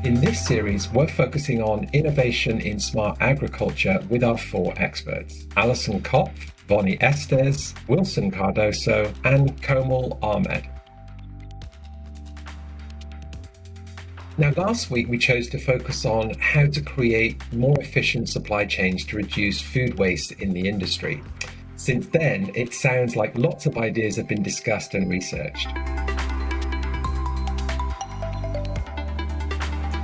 In this series, we're focusing on innovation in smart agriculture with our 4 experts: Alison Kopf, Vonnie Estes, Wilson Cardoso, and Komal Ahmed. Now, last week we chose to focus on how to create more efficient supply chains to reduce food waste in the industry. Since then, it sounds like lots of ideas have been discussed and researched.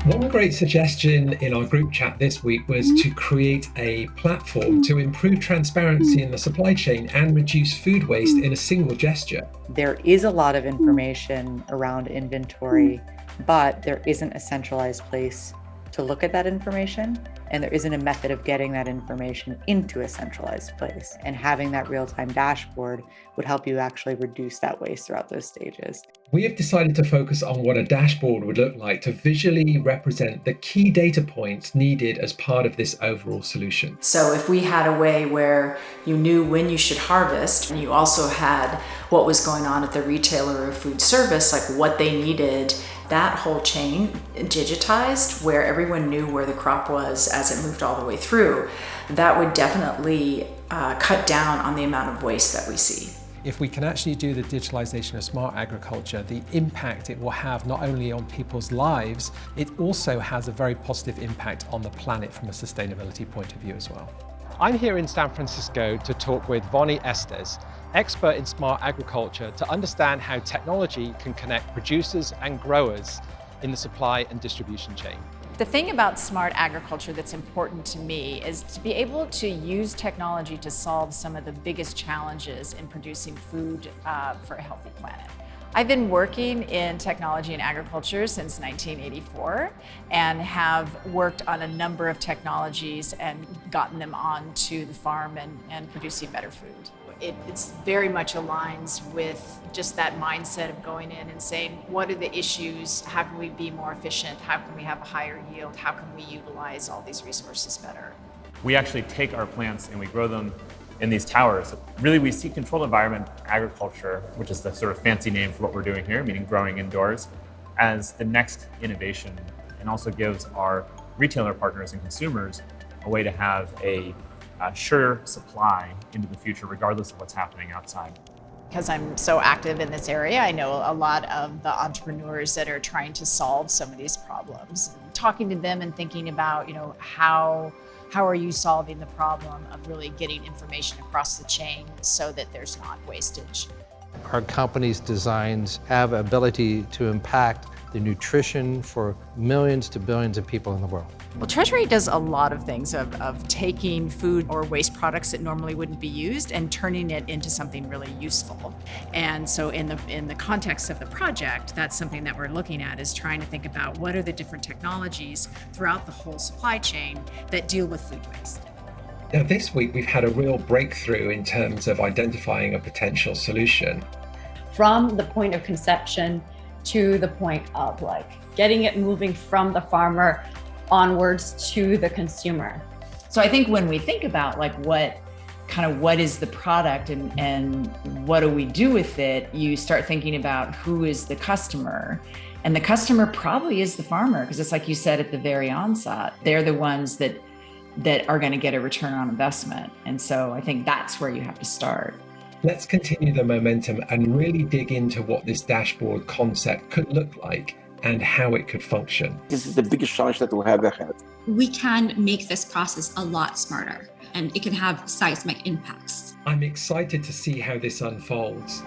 One great suggestion in our group chat this week was to create a platform to improve transparency in the supply chain and reduce food waste in a single gesture. There is a lot of information around inventory, but there isn't a centralized place to look at that information, and there isn't a method of getting that information into a centralized place. And having that real-time dashboard would help you actually reduce that waste throughout those stages. We have decided to focus on what a dashboard would look like to visually represent the key data points needed as part of this overall solution. So if we had a way where you knew when you should harvest, and you also had what was going on at the retailer or food service, like what they needed, that whole chain digitized where everyone knew where the crop was as it moved all the way through, that would definitely cut down on the amount of waste that we see. If we can actually do the digitalization of smart agriculture, the impact it will have not only on people's lives, it also has a very positive impact on the planet from a sustainability point of view as well. I'm here in San Francisco to talk with Vonnie Estes, expert in smart agriculture, to understand how technology can connect producers and growers in the supply and distribution chain. The thing about smart agriculture that's important to me is to be able to use technology to solve some of the biggest challenges in producing food for a healthy planet. I've been working in technology and agriculture since 1984 and have worked on a number of technologies and gotten them onto the farm and producing better food. It's very much aligns with just that mindset of going in and saying, what are the issues? How can we be more efficient? How can we have a higher yield? How can we utilize all these resources better? We actually take our plants and we grow them in these towers. Really, we see controlled environment agriculture, which is the sort of fancy name for what we're doing here, meaning growing indoors, as the next innovation, and also gives our retailer partners and consumers a way to have a sure supply into the future, regardless of what's happening outside. Because I'm so active in this area, I know a lot of the entrepreneurs that are trying to solve some of these problems. Talking to them and thinking about, how are you solving the problem of really getting information across the chain so that there's not wastage. Our company's designs have ability to impact the nutrition for millions to billions of people in the world. Well, Treasury does a lot of things of taking food or waste products that normally wouldn't be used and turning it into something really useful. And so in the context of the project, that's something that we're looking at, is trying to think about what are the different technologies throughout the whole supply chain that deal with food waste. Now, this week we've had a real breakthrough in terms of identifying a potential solution. From the point of conception to the point of getting it moving from the farmer onwards to the consumer. So I think when we think about what is the product and what do we do with it, you start thinking about who is the customer. And the customer probably is the farmer, because it's like you said at the very onset, they're the ones that are going to get a return on investment. And so I think that's where you have to start. Let's continue the momentum and really dig into what this dashboard concept could look like and how it could function. This is the biggest challenge that we have ahead. We can make this process a lot smarter, and it can have seismic impacts. I'm excited to see how this unfolds.